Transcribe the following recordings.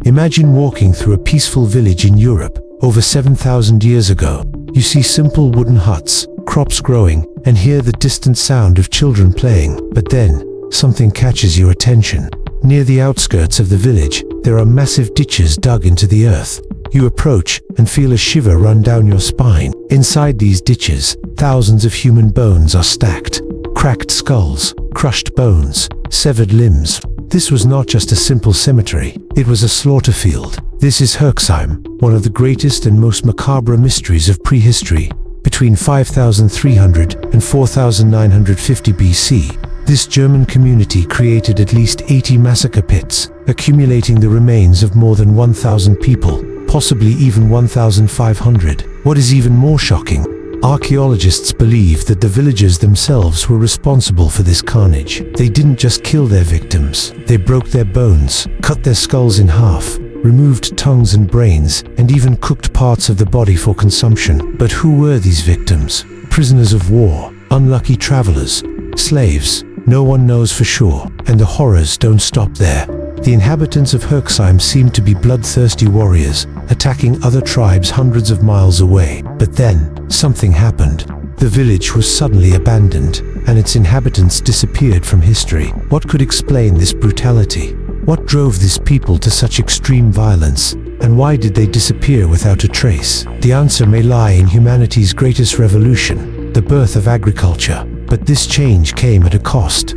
Imagine walking through a peaceful village in Europe over 7,000 years ago. You see simple wooden huts, crops growing, and hear the distant sound of children playing. But then, something catches your attention. Near the outskirts of the village, there are massive ditches dug into the earth. You approach and feel a shiver run down your spine. Inside these ditches, thousands of human bones are stacked. Cracked skulls, crushed bones, severed limbs. This was not just a simple cemetery, it was a slaughter field. This is Herxheim, one of the greatest and most macabre mysteries of prehistory. Between 5,300 and 4,950 BC, this German community created at least 80 massacre pits, accumulating the remains of more than 1,000 people, possibly even 1,500. What is even more shocking, archaeologists believe that the villagers themselves were responsible for this carnage. They didn't just kill their victims, they broke their bones, cut their skulls in half, removed tongues and brains, and even cooked parts of the body for consumption. But who were these victims? Prisoners of war, unlucky travelers, slaves? No one knows for sure, and the horrors don't stop there. The inhabitants of Herxheim seemed to be bloodthirsty warriors, attacking other tribes hundreds of miles away. But then, something happened. The village was suddenly abandoned, and its inhabitants disappeared from history. What could explain this brutality? What drove these people to such extreme violence? And why did they disappear without a trace? The answer may lie in humanity's greatest revolution, the birth of agriculture. But this change came at a cost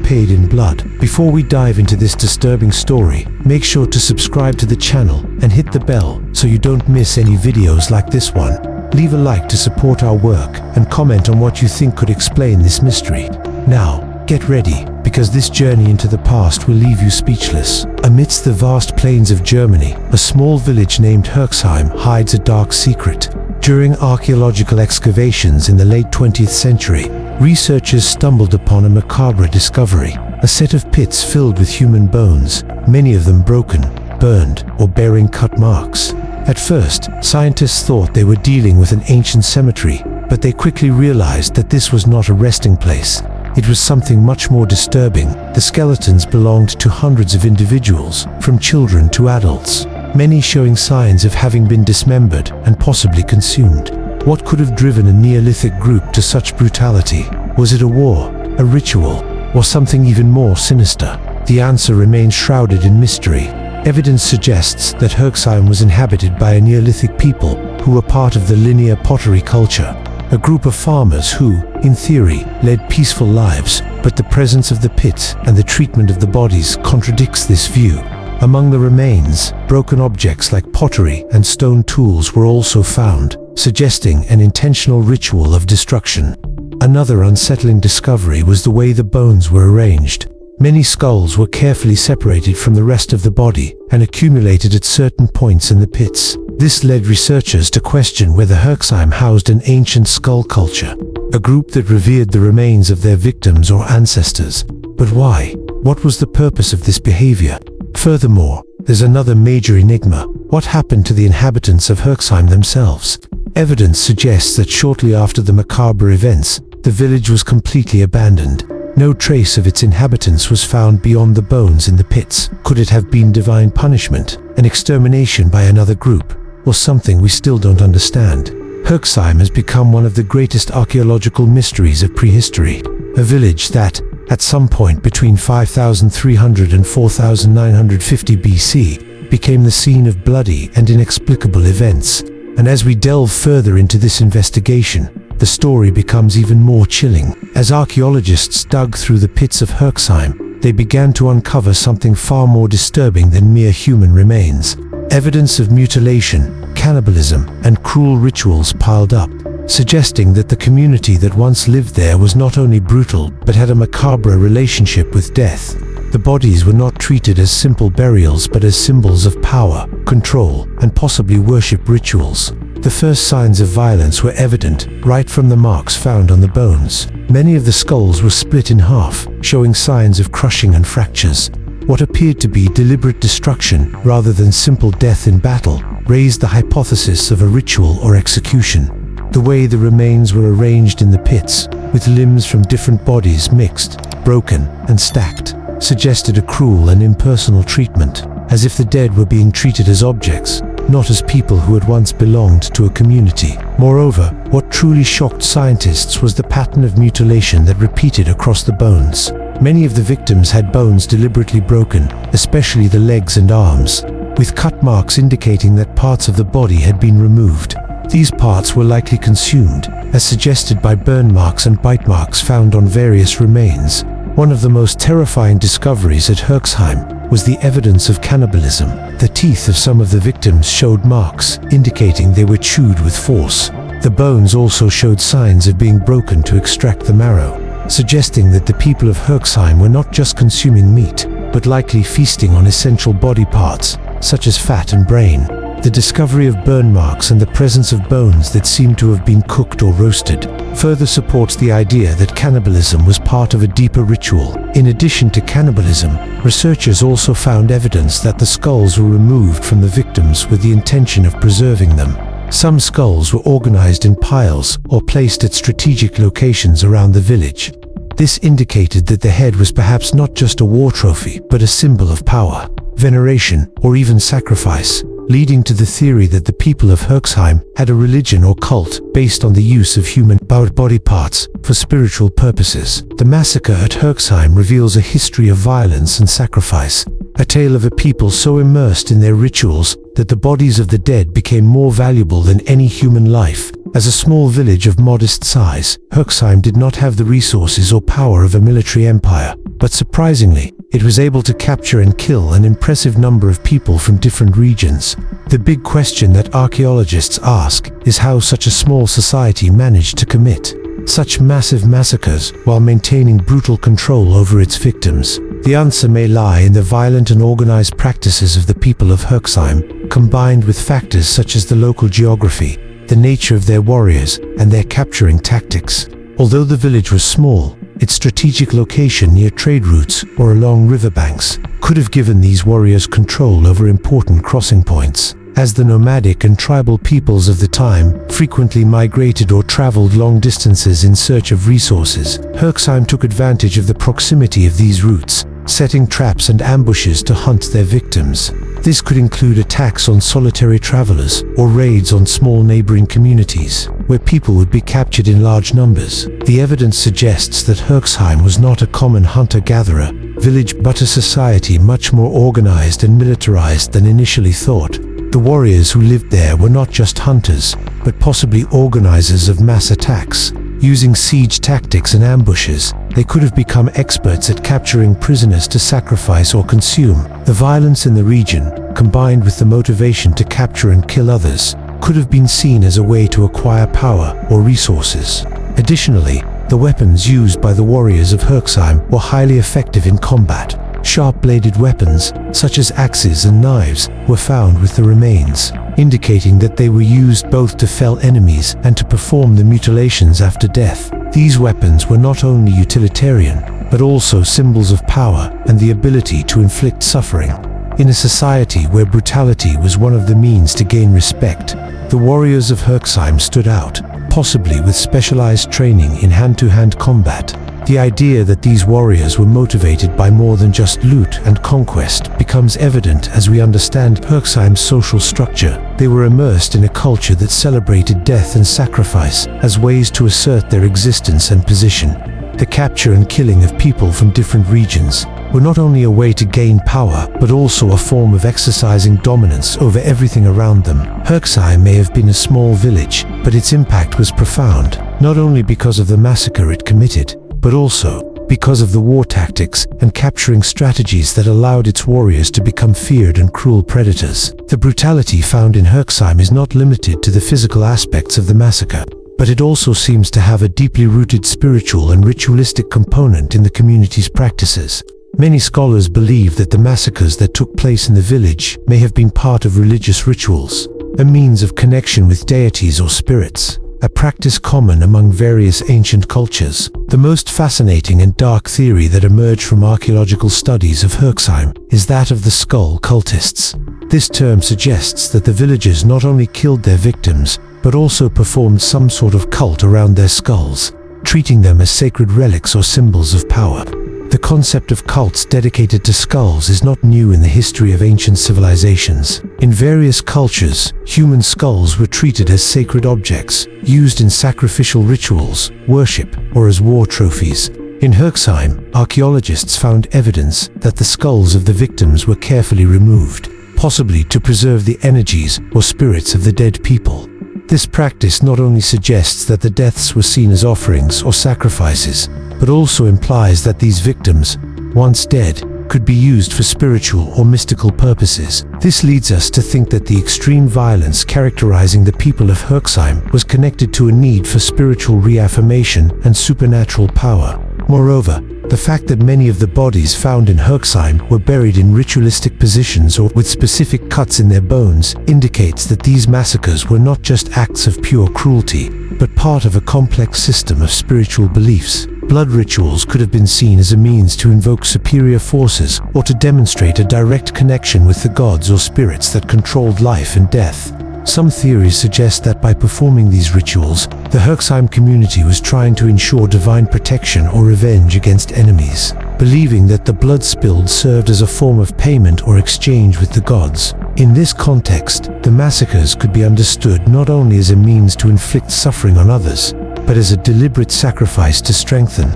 paid in blood. Before we dive into this disturbing story, make sure to subscribe to the channel and hit the bell so you don't miss any videos like this one. Leave a like to support our work and comment on what you think could explain this mystery. Now, get ready, because this journey into the past will leave you speechless. Amidst the vast plains of Germany, a small village named Herxheim hides a dark secret. During archaeological excavations in the late 20th century, researchers stumbled upon a macabre discovery: a set of pits filled with human bones, many of them broken, burned, or bearing cut marks. At first, scientists thought they were dealing with an ancient cemetery, but they quickly realized that this was not a resting place. It was something much more disturbing. The skeletons belonged to hundreds of individuals, from children to adults, many showing signs of having been dismembered and possibly consumed. What could have driven a Neolithic group to such brutality? Was it a war, a ritual, or something even more sinister? The answer remains shrouded in mystery. Evidence suggests that Herxheim was inhabited by a Neolithic people who were part of the linear pottery culture, a group of farmers who, in theory, led peaceful lives, but the presence of the pit and the treatment of the bodies contradicts this view. Among the remains, broken objects like pottery and stone tools were also found, suggesting an intentional ritual of destruction. Another unsettling discovery was the way the bones were arranged. Many skulls were carefully separated from the rest of the body and accumulated at certain points in the pits. This led researchers to question whether Herxheim housed an ancient skull culture, a group that revered the remains of their victims or ancestors. But why? What was the purpose of this behavior? Furthermore, there's another major enigma. What happened to the inhabitants of Herxheim themselves? Evidence suggests that shortly after the macabre events, the village was completely abandoned. No trace of its inhabitants was found beyond the bones in the pits. Could it have been divine punishment, an extermination by another group, or something we still don't understand? Herxheim has become one of the greatest archaeological mysteries of prehistory. A village that, at some point between 5,300 and 4,950 BC, became the scene of bloody and inexplicable events. And as we delve further into this investigation, the story becomes even more chilling. As archaeologists dug through the pits of Herxheim, they began to uncover something far more disturbing than mere human remains. Evidence of mutilation, cannibalism, and cruel rituals piled up, suggesting that the community that once lived there was not only brutal, but had a macabre relationship with death. The bodies were not treated as simple burials, but as symbols of power, control, and possibly worship rituals. The first signs of violence were evident, right from the marks found on the bones. Many of the skulls were split in half, showing signs of crushing and fractures. What appeared to be deliberate destruction, rather than simple death in battle, raised the hypothesis of a ritual or execution. The way the remains were arranged in the pits, with limbs from different bodies mixed, broken, and stacked, suggested a cruel and impersonal treatment. as if the dead were being treated as objects, not as people who had once belonged to a community. Moreover, what truly shocked scientists was the pattern of mutilation that repeated across the bones. Many of the victims had bones deliberately broken, especially the legs and arms, with cut marks indicating that parts of the body had been removed. These parts were likely consumed, as suggested by burn marks and bite marks found on various remains. One of the most terrifying discoveries at Herxheim was the evidence of cannibalism. The teeth of some of the victims showed marks, indicating they were chewed with force. The bones also showed signs of being broken to extract the marrow, suggesting that the people of Herxheim were not just consuming meat, but likely feasting on essential body parts, such as fat and brain. The discovery of burn marks and the presence of bones that seemed to have been cooked or roasted further supports the idea that cannibalism was part of a deeper ritual. In addition to cannibalism, researchers also found evidence that the skulls were removed from the victims with the intention of preserving them. Some skulls were organized in piles or placed at strategic locations around the village. This indicated that the head was perhaps not just a war trophy, but a symbol of power, veneration, or even sacrifice, leading to the theory that the people of Herxheim had a religion or cult based on the use of human body parts for spiritual purposes. The massacre at Herxheim reveals a history of violence and sacrifice, a tale of a people so immersed in their rituals that the bodies of the dead became more valuable than any human life. As a small village of modest size, Herxheim did not have the resources or power of a military empire, but surprisingly, it was able to capture and kill an impressive number of people from different regions. The big question that archaeologists ask is how such a small society managed to commit such massive massacres while maintaining brutal control over its victims. The answer may lie in the violent and organized practices of the people of Herxheim, combined with factors such as the local geography, the nature of their warriors, and their capturing tactics. Although the village was small, its strategic location near trade routes or along riverbanks could have given these warriors control over important crossing points. As the nomadic and tribal peoples of the time frequently migrated or traveled long distances in search of resources, Herxheim took advantage of the proximity of these routes, setting traps and ambushes to hunt their victims. This could include attacks on solitary travelers or raids on small neighboring communities, where people would be captured in large numbers. The evidence suggests that Herxheim was not a common hunter-gatherer village, but a society much more organized and militarized than initially thought. The warriors who lived there were not just hunters, but possibly organizers of mass attacks. Using siege tactics and ambushes, they could have become experts at capturing prisoners to sacrifice or consume. The violence in the region, combined with the motivation to capture and kill others, could have been seen as a way to acquire power or resources. Additionally, the weapons used by the warriors of Herxheim were highly effective in combat. Sharp-bladed weapons, such as axes and knives, were found with the remains, indicating that they were used both to fell enemies and to perform the mutilations after death. These weapons were not only utilitarian, but also symbols of power and the ability to inflict suffering. In a society where brutality was one of the means to gain respect, the warriors of Herxheim stood out, possibly with specialized training in hand-to-hand combat. The idea that these warriors were motivated by more than just loot and conquest becomes evident as we understand Herxheim's social structure. They were immersed in a culture that celebrated death and sacrifice as ways to assert their existence and position. The capture and killing of people from different regions were not only a way to gain power, but also a form of exercising dominance over everything around them. Herxheim may have been a small village, but its impact was profound, not only because of the massacre it committed, but also because of the war tactics and capturing strategies that allowed its warriors to become feared and cruel predators. The brutality found in Herxheim is not limited to the physical aspects of the massacre, but it also seems to have a deeply rooted spiritual and ritualistic component in the community's practices. Many scholars believe that the massacres that took place in the village may have been part of religious rituals, a means of connection with deities or spirits, a practice common among various ancient cultures. The most fascinating and dark theory that emerged from archaeological studies of Herxheim is that of the skull cultists. This term suggests that the villagers not only killed their victims, but also performed some sort of cult around their skulls, treating them as sacred relics or symbols of power. The concept of cults dedicated to skulls is not new in the history of ancient civilizations. In various cultures, human skulls were treated as sacred objects, used in sacrificial rituals, worship, or as war trophies. In Herxheim, archaeologists found evidence that the skulls of the victims were carefully removed, possibly to preserve the energies or spirits of the dead people. This practice not only suggests that the deaths were seen as offerings or sacrifices, but also implies that these victims, once dead, could be used for spiritual or mystical purposes. This leads us to think that the extreme violence characterizing the people of Herxheim was connected to a need for spiritual reaffirmation and supernatural power. Moreover, the fact that many of the bodies found in Herxheim were buried in ritualistic positions or with specific cuts in their bones indicates that these massacres were not just acts of pure cruelty, but part of a complex system of spiritual beliefs. Blood rituals could have been seen as a means to invoke superior forces or to demonstrate a direct connection with the gods or spirits that controlled life and death. Some theories suggest that by performing these rituals, the Herxheim community was trying to ensure divine protection or revenge against enemies, believing that the blood spilled served as a form of payment or exchange with the gods. In this context, the massacres could be understood not only as a means to inflict suffering on others, but as a deliberate sacrifice to strengthen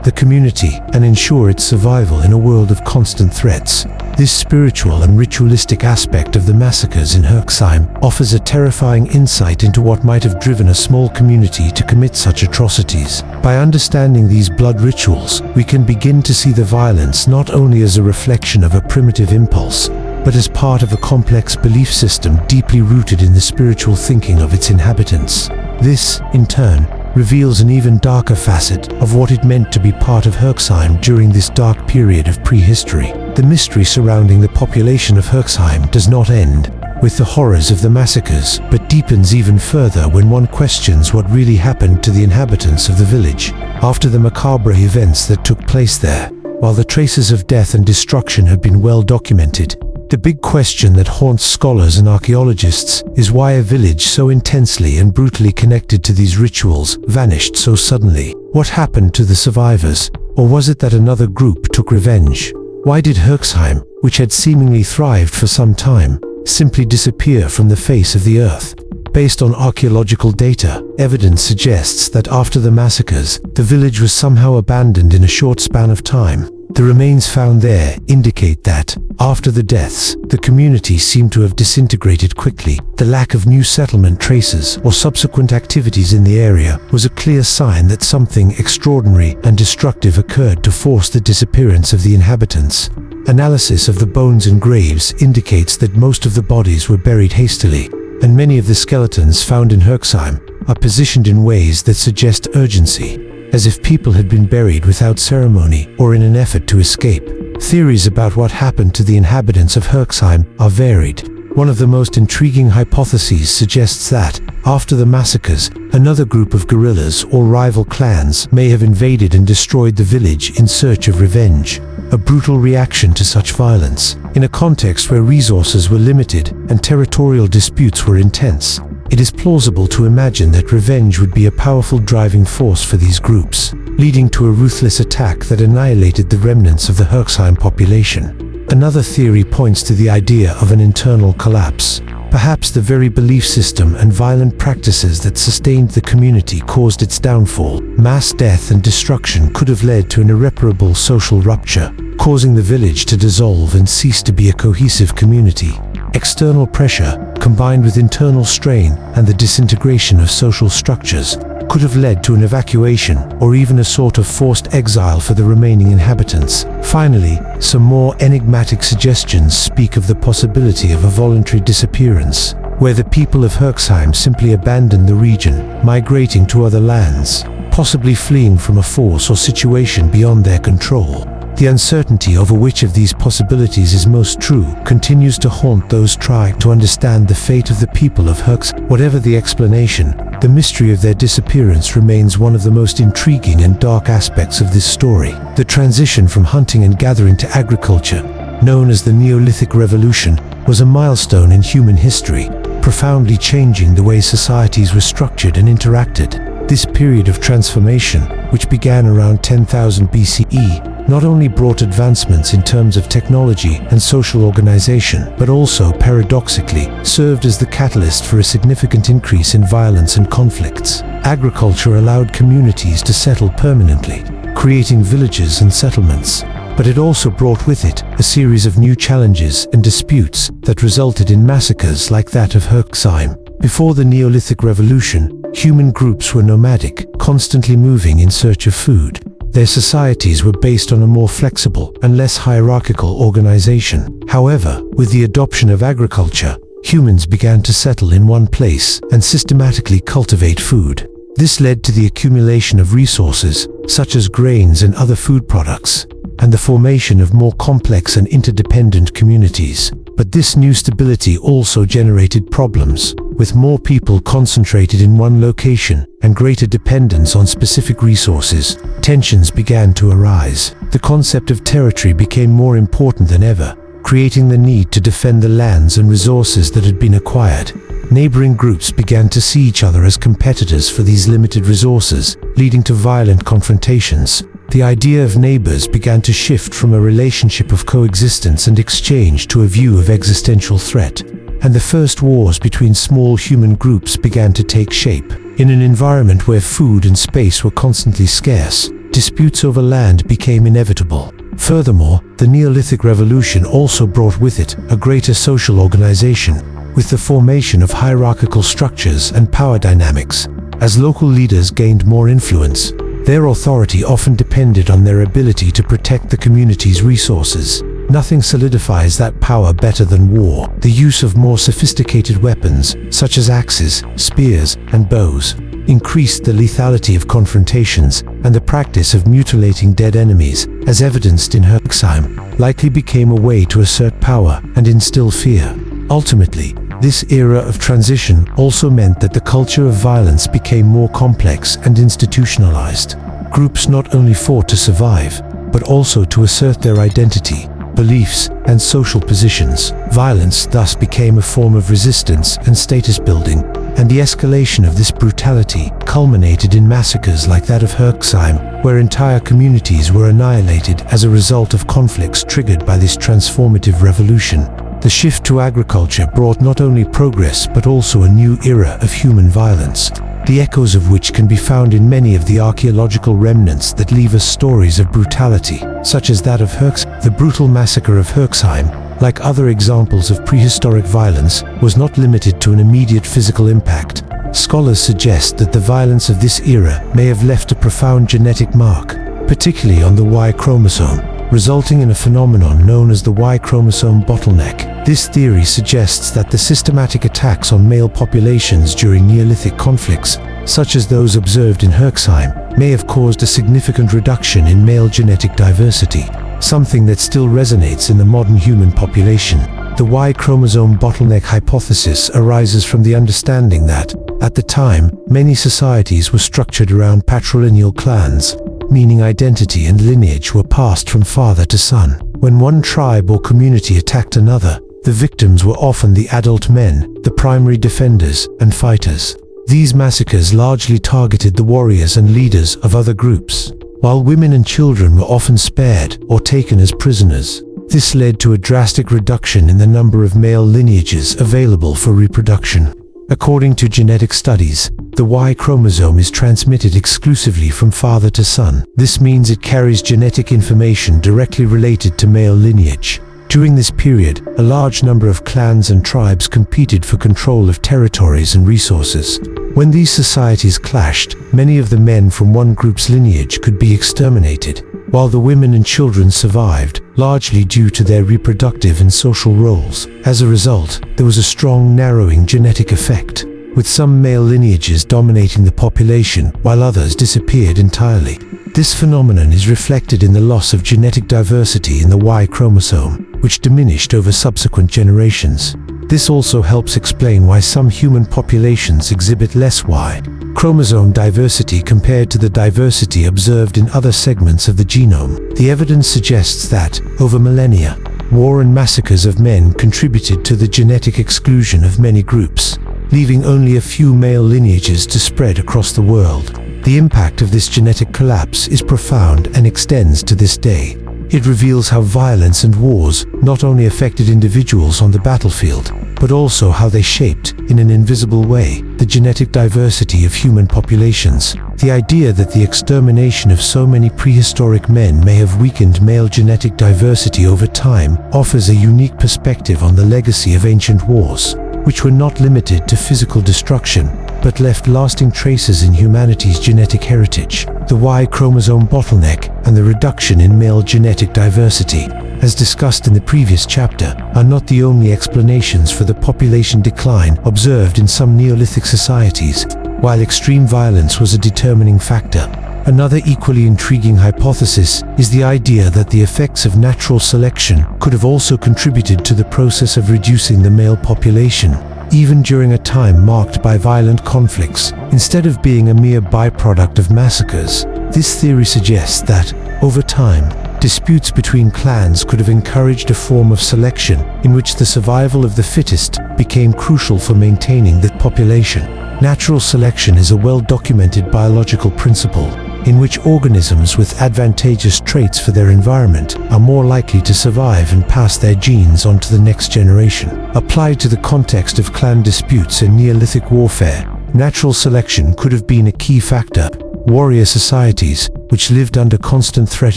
the community and ensure its survival in a world of constant threats. This spiritual and ritualistic aspect of the massacres in Herxheim offers a terrifying insight into what might have driven a small community to commit such atrocities. By understanding these blood rituals, we can begin to see the violence not only as a reflection of a primitive impulse, but as part of a complex belief system deeply rooted in the spiritual thinking of its inhabitants. This, in turn, reveals an even darker facet of what it meant to be part of Herxheim during this dark period of prehistory. The mystery surrounding the population of Herxheim does not end with the horrors of the massacres, but deepens even further when one questions what really happened to the inhabitants of the village after the macabre events that took place there. While the traces of death and destruction have been well documented, the big question that haunts scholars and archaeologists is why a village so intensely and brutally connected to these rituals vanished so suddenly. What happened to the survivors? Or was it that another group took revenge? Why did Herxheim, which had seemingly thrived for some time, simply disappear from the face of the earth? Based on archaeological data, evidence suggests that after the massacres, the village was somehow abandoned in a short span of time. The remains found there indicate that, after the deaths, the community seemed to have disintegrated quickly. The lack of new settlement traces or subsequent activities in the area was a clear sign that something extraordinary and destructive occurred to force the disappearance of the inhabitants. Analysis of the bones and graves indicates that most of the bodies were buried hastily, and many of the skeletons found in Herxheim are positioned in ways that suggest urgency, as if people had been buried without ceremony or in an effort to escape. Theories about what happened to the inhabitants of Herxheim are varied. One of the most intriguing hypotheses suggests that, after the massacres, another group of guerrillas or rival clans may have invaded and destroyed the village in search of revenge, a brutal reaction to such violence. In a context where resources were limited and territorial disputes were intense, it is plausible to imagine that revenge would be a powerful driving force for these groups, leading to a ruthless attack that annihilated the remnants of the Herxheim population. Another theory points to the idea of an internal collapse. Perhaps the very belief system and violent practices that sustained the community caused its downfall. Mass death and destruction could have led to an irreparable social rupture, causing the village to dissolve and cease to be a cohesive community. External pressure, combined with internal strain and the disintegration of social structures, could have led to an evacuation or even a sort of forced exile for the remaining inhabitants. Finally, some more enigmatic suggestions speak of the possibility of a voluntary disappearance, where the people of Herxheim simply abandoned the region, migrating to other lands, possibly fleeing from a force or situation beyond their control. The uncertainty over which of these possibilities is most true continues to haunt those trying to understand the fate of the people of Herxheim. Whatever the explanation, the mystery of their disappearance remains one of the most intriguing and dark aspects of this story. The transition from hunting and gathering to agriculture, known as the Neolithic Revolution, was a milestone in human history, profoundly changing the way societies were structured and interacted. This period of transformation, which began around 10,000 BCE, not only brought advancements in terms of technology and social organization, but also, paradoxically, served as the catalyst for a significant increase in violence and conflicts. Agriculture allowed communities to settle permanently, creating villages and settlements. But it also brought with it a series of new challenges and disputes that resulted in massacres like that of Herxheim. Before the Neolithic revolution, human groups were nomadic, constantly moving in search of food. Their societies were based on a more flexible and less hierarchical organization. However, with the adoption of agriculture, humans began to settle in one place and systematically cultivate food. This led to the accumulation of resources, such as grains and other food products, and the formation of more complex and interdependent communities. But this new stability also generated problems. With more people concentrated in one location and greater dependence on specific resources, tensions began to arise. The concept of territory became more important than ever, creating the need to defend the lands and resources that had been acquired. Neighboring groups began to see each other as competitors for these limited resources, leading to violent confrontations. The idea of neighbors began to shift from a relationship of coexistence and exchange to a view of existential threat, and the first wars between small human groups began to take shape. In an environment where food and space were constantly scarce, disputes over land became inevitable. Furthermore, the Neolithic revolution also brought with it a greater social organization, with the formation of hierarchical structures and power dynamics. As local leaders gained more influence, their authority often depended on their ability to protect the community's resources. Nothing solidifies that power better than war. The use of more sophisticated weapons, such as axes, spears, and bows, increased the lethality of confrontations, and the practice of mutilating dead enemies, as evidenced in Herxheim, likely became a way to assert power and instill fear. Ultimately, this era of transition also meant that the culture of violence became more complex and institutionalized. Groups not only fought to survive, but also to assert their identity, beliefs, and social positions. Violence thus became a form of resistance and status building, and the escalation of this brutality culminated in massacres like that of Herxheim, where entire communities were annihilated as a result of conflicts triggered by this transformative revolution. The shift to agriculture brought not only progress but also a new era of human violence, the echoes of which can be found in many of the archaeological remnants that leave us stories of brutality, such as that of Herxheim. The brutal massacre of Herxheim, like other examples of prehistoric violence, was not limited to an immediate physical impact. Scholars suggest that the violence of this era may have left a profound genetic mark, particularly on the Y chromosome, resulting in a phenomenon known as the Y chromosome bottleneck. This theory suggests that the systematic attacks on male populations during Neolithic conflicts, such as those observed in Herxheim, may have caused a significant reduction in male genetic diversity, something that still resonates in the modern human population. The Y chromosome bottleneck hypothesis arises from the understanding that, at the time, many societies were structured around patrilineal clans, meaning identity and lineage were passed from father to son. When one tribe or community attacked another, the victims were often the adult men, the primary defenders and fighters. These massacres largely targeted the warriors and leaders of other groups, while women and children were often spared or taken as prisoners. This led to a drastic reduction in the number of male lineages available for reproduction. According to genetic studies, the Y chromosome is transmitted exclusively from father to son. This means it carries genetic information directly related to male lineage. During this period, a large number of clans and tribes competed for control of territories and resources. When these societies clashed, many of the men from one group's lineage could be exterminated, while the women and children survived, largely due to their reproductive and social roles. As a result, there was a strong narrowing genetic effect, with some male lineages dominating the population while others disappeared entirely. This phenomenon is reflected in the loss of genetic diversity in the Y chromosome, which diminished over subsequent generations. This also helps explain why some human populations exhibit less Y chromosome diversity compared to the diversity observed in other segments of the genome. The evidence suggests that, over millennia, war and massacres of men contributed to the genetic exclusion of many groups, leaving only a few male lineages to spread across the world. The impact of this genetic collapse is profound and extends to this day. It reveals how violence and wars not only affected individuals on the battlefield, but also how they shaped, in an invisible way, the genetic diversity of human populations. The idea that the extermination of so many prehistoric men may have weakened male genetic diversity over time offers a unique perspective on the legacy of ancient wars, which were not limited to physical destruction, but left lasting traces in humanity's genetic heritage. The Y chromosome bottleneck and the reduction in male genetic diversity, as discussed in the previous chapter, are not the only explanations for the population decline observed in some Neolithic societies. While extreme violence was a determining factor, another equally intriguing hypothesis is the idea that the effects of natural selection could have also contributed to the process of reducing the male population, even during a time marked by violent conflicts. Instead of being a mere byproduct of massacres, this theory suggests that, over time, disputes between clans could have encouraged a form of selection in which the survival of the fittest became crucial for maintaining the population. Natural selection is a well-documented biological principle in which organisms with advantageous traits for their environment are more likely to survive and pass their genes on to the next generation. Applied to the context of clan disputes and Neolithic warfare, natural selection could have been a key factor. Warrior societies, which lived under constant threat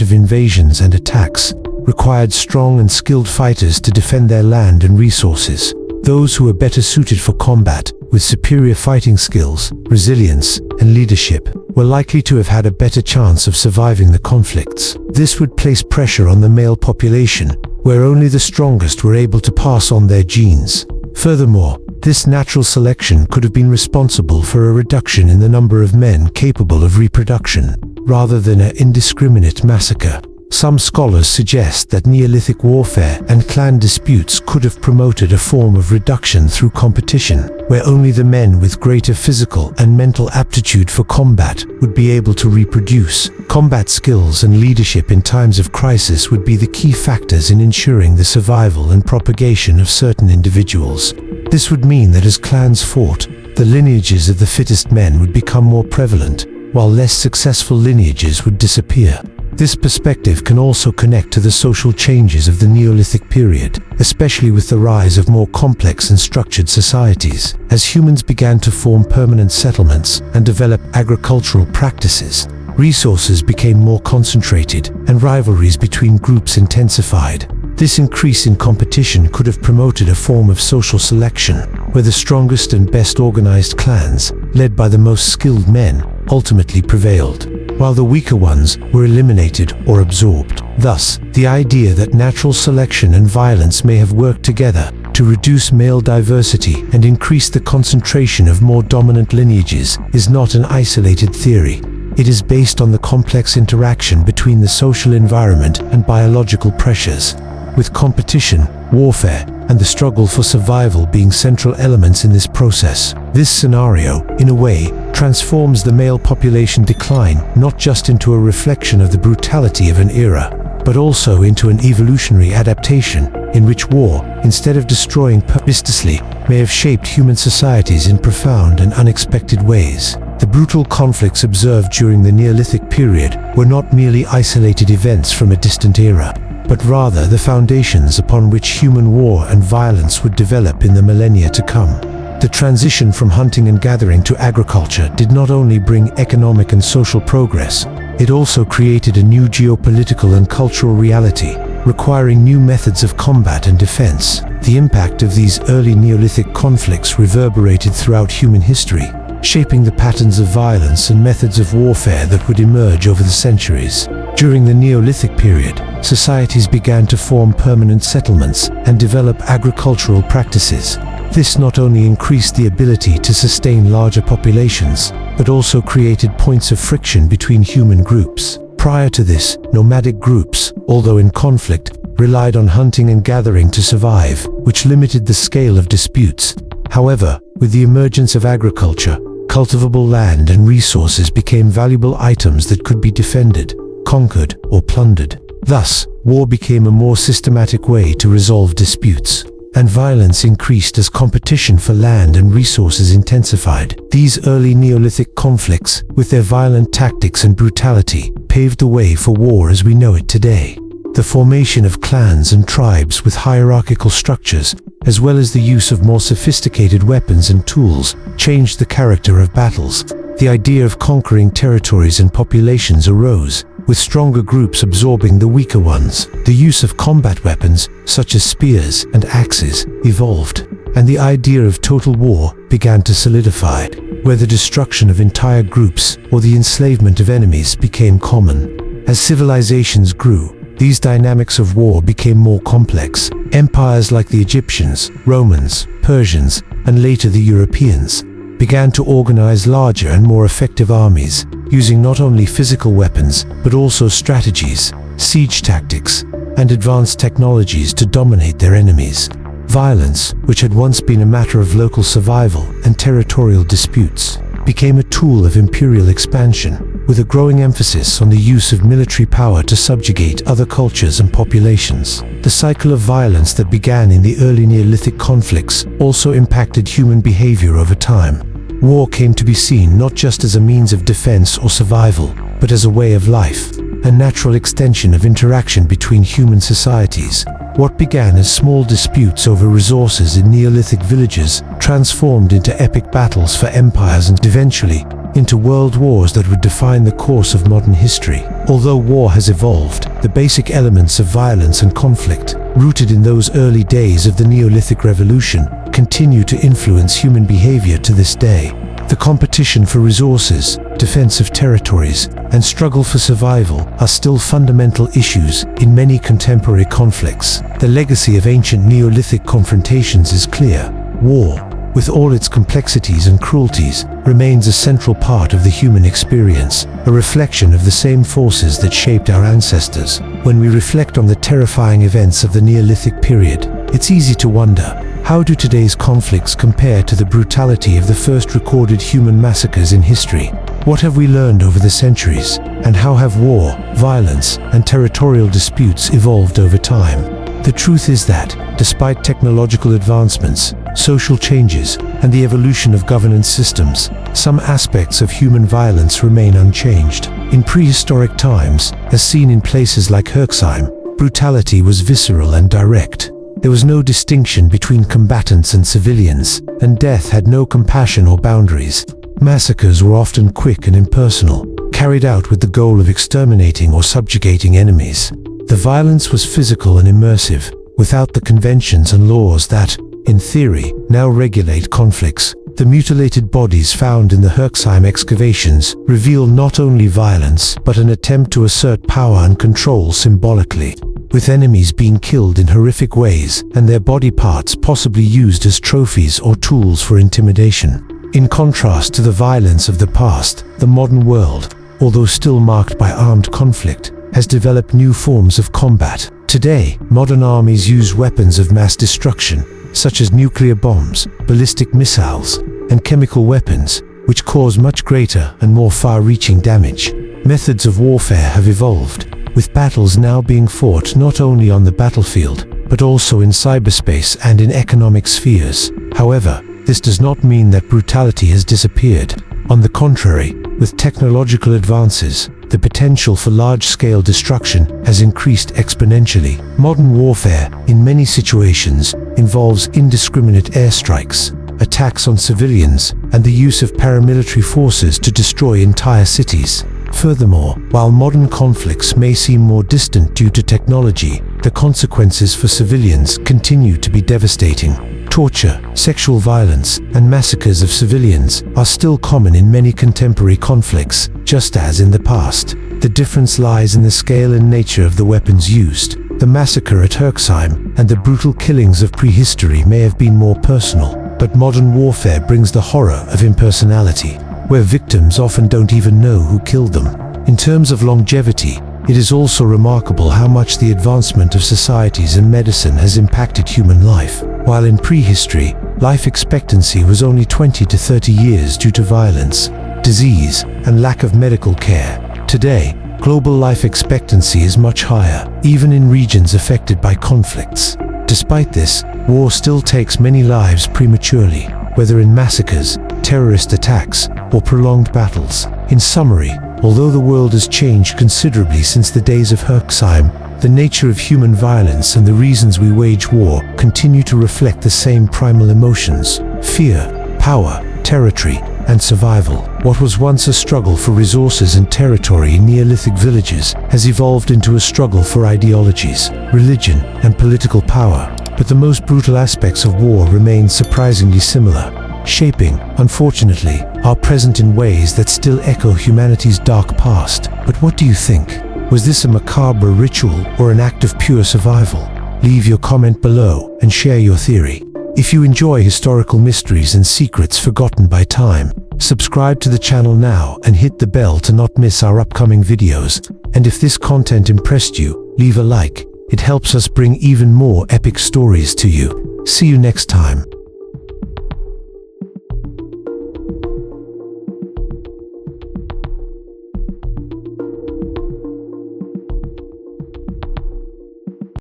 of invasions and attacks, required strong and skilled fighters to defend their land and resources. Those who were better suited for combat, with superior fighting skills, resilience, and leadership, were likely to have had a better chance of surviving the conflicts. This would place pressure on the male population, where only the strongest were able to pass on their genes. Furthermore, this natural selection could have been responsible for a reduction in the number of men capable of reproduction, rather than an indiscriminate massacre. Some scholars suggest that Neolithic warfare and clan disputes could have promoted a form of reduction through competition, where only the men with greater physical and mental aptitude for combat would be able to reproduce. Combat skills and leadership in times of crisis would be the key factors in ensuring the survival and propagation of certain individuals. This would mean that as clans fought, the lineages of the fittest men would become more prevalent, while less successful lineages would disappear. This perspective can also connect to the social changes of the Neolithic period, especially with the rise of more complex and structured societies. As humans began to form permanent settlements and develop agricultural practices, resources became more concentrated and rivalries between groups intensified. This increase in competition could have promoted a form of social selection, where the strongest and best organized clans, led by the most skilled men, ultimately prevailed, while the weaker ones were eliminated or absorbed. Thus, the idea that natural selection and violence may have worked together to reduce male diversity and increase the concentration of more dominant lineages is not an isolated theory. It is based on the complex interaction between the social environment and biological pressures, with competition, warfare, and the struggle for survival being central elements in this process. This scenario, in a way, transforms the male population decline not just into a reflection of the brutality of an era, but also into an evolutionary adaptation in which war, instead of destroying purposely, may have shaped human societies in profound and unexpected ways. The brutal conflicts observed during the Neolithic period were not merely isolated events from a distant era, but rather the foundations upon which human war and violence would develop in the millennia to come. The transition from hunting and gathering to agriculture did not only bring economic and social progress, it also created a new geopolitical and cultural reality, requiring new methods of combat and defense. The impact of these early Neolithic conflicts reverberated throughout human history, shaping the patterns of violence and methods of warfare that would emerge over the centuries. During the Neolithic period, societies began to form permanent settlements and develop agricultural practices. This not only increased the ability to sustain larger populations, but also created points of friction between human groups. Prior to this, nomadic groups, although in conflict, relied on hunting and gathering to survive, which limited the scale of disputes. However, with the emergence of agriculture, cultivable land and resources became valuable items that could be defended, conquered, or plundered. Thus, war became a more systematic way to resolve disputes. and violence increased as competition for land and resources intensified. These early Neolithic conflicts, with their violent tactics and brutality, paved the way for war as we know it today. The formation of clans and tribes with hierarchical structures, as well as the use of more sophisticated weapons and tools, changed the character of battles. The idea of conquering territories and populations arose, with stronger groups absorbing the weaker ones. The use of combat weapons, such as spears and axes, evolved, and the idea of total war began to solidify, where the destruction of entire groups or the enslavement of enemies became common. As civilizations grew, these dynamics of war became more complex. Empires like the Egyptians, Romans, Persians, and later the Europeans began to organize larger and more effective armies, using not only physical weapons, but also strategies, siege tactics, and advanced technologies to dominate their enemies. Violence, which had once been a matter of local survival and territorial disputes, became a tool of imperial expansion, with a growing emphasis on the use of military power to subjugate other cultures and populations. The cycle of violence that began in the early Neolithic conflicts also impacted human behavior over time. War came to be seen not just as a means of defense or survival, but as a way of life, a natural extension of interaction between human societies. What began as small disputes over resources in Neolithic villages transformed into epic battles for empires and eventually into world wars that would define the course of modern history. Although war has evolved, the basic elements of violence and conflict, rooted in those early days of the Neolithic Revolution, continue to influence human behavior to this day. The competition for resources, defense of territories, and struggle for survival are still fundamental issues in many contemporary conflicts. The legacy of ancient Neolithic confrontations is clear. War, with all its complexities and cruelties, remains a central part of the human experience, a reflection of the same forces that shaped our ancestors. When we reflect on the terrifying events of the Neolithic period, it's easy to wonder, how do today's conflicts compare to the brutality of the first recorded human massacres in history? What have we learned over the centuries, and how have war, violence, and territorial disputes evolved over time? The truth is that, despite technological advancements, social changes, and the evolution of governance systems, some aspects of human violence remain unchanged. In prehistoric times, as seen in places like Herxheim, brutality was visceral and direct. There was no distinction between combatants and civilians, and death had no compassion or boundaries. Massacres were often quick and impersonal, carried out with the goal of exterminating or subjugating enemies. The violence was physical and immersive, without the conventions and laws that, in theory, now regulate conflicts. The mutilated bodies found in the Herxheim excavations reveal not only violence, but an attempt to assert power and control symbolically, with enemies being killed in horrific ways and their body parts possibly used as trophies or tools for intimidation. In contrast to the violence of the past, the modern world, although still marked by armed conflict, has developed new forms of combat. Today, modern armies use weapons of mass destruction, such as nuclear bombs, ballistic missiles, and chemical weapons, which cause much greater and more far-reaching damage. Methods of warfare have evolved, with battles now being fought not only on the battlefield, but also in cyberspace and in economic spheres. However, this does not mean that brutality has disappeared. On the contrary, with technological advances, the potential for large-scale destruction has increased exponentially. Modern warfare, in many situations, involves indiscriminate airstrikes, attacks on civilians, and the use of paramilitary forces to destroy entire cities. Furthermore, while modern conflicts may seem more distant due to technology, the consequences for civilians continue to be devastating. Torture, sexual violence, and massacres of civilians are still common in many contemporary conflicts, just as in the past. The difference lies in the scale and nature of the weapons used. The massacre at Herxheim and the brutal killings of prehistory may have been more personal, but modern warfare brings the horror of impersonality, where victims often don't even know who killed them. In terms of longevity, it is also remarkable how much the advancement of societies and medicine has impacted human life. While in prehistory, life expectancy was only 20 to 30 years due to violence, disease, and lack of medical care. Today, global life expectancy is much higher, even in regions affected by conflicts. Despite this, war still takes many lives prematurely, whether in massacres, terrorist attacks, or prolonged battles. In summary, although the world has changed considerably since the days of Herxheim, the nature of human violence and the reasons we wage war continue to reflect the same primal emotions: fear, power, territory, and survival. What was once a struggle for resources and territory in Neolithic villages has evolved into a struggle for ideologies, religion, and political power. But the most brutal aspects of war remain surprisingly similar, shaping, unfortunately, our present in ways that still echo humanity's dark past. But what do you think? Was this a macabre ritual or an act of pure survival? Leave your comment below and share your theory. If you enjoy historical mysteries and secrets forgotten by time, subscribe to the channel now and hit the bell to not miss our upcoming videos. And if this content impressed you, leave a like. It helps us bring even more epic stories to you. See you next time.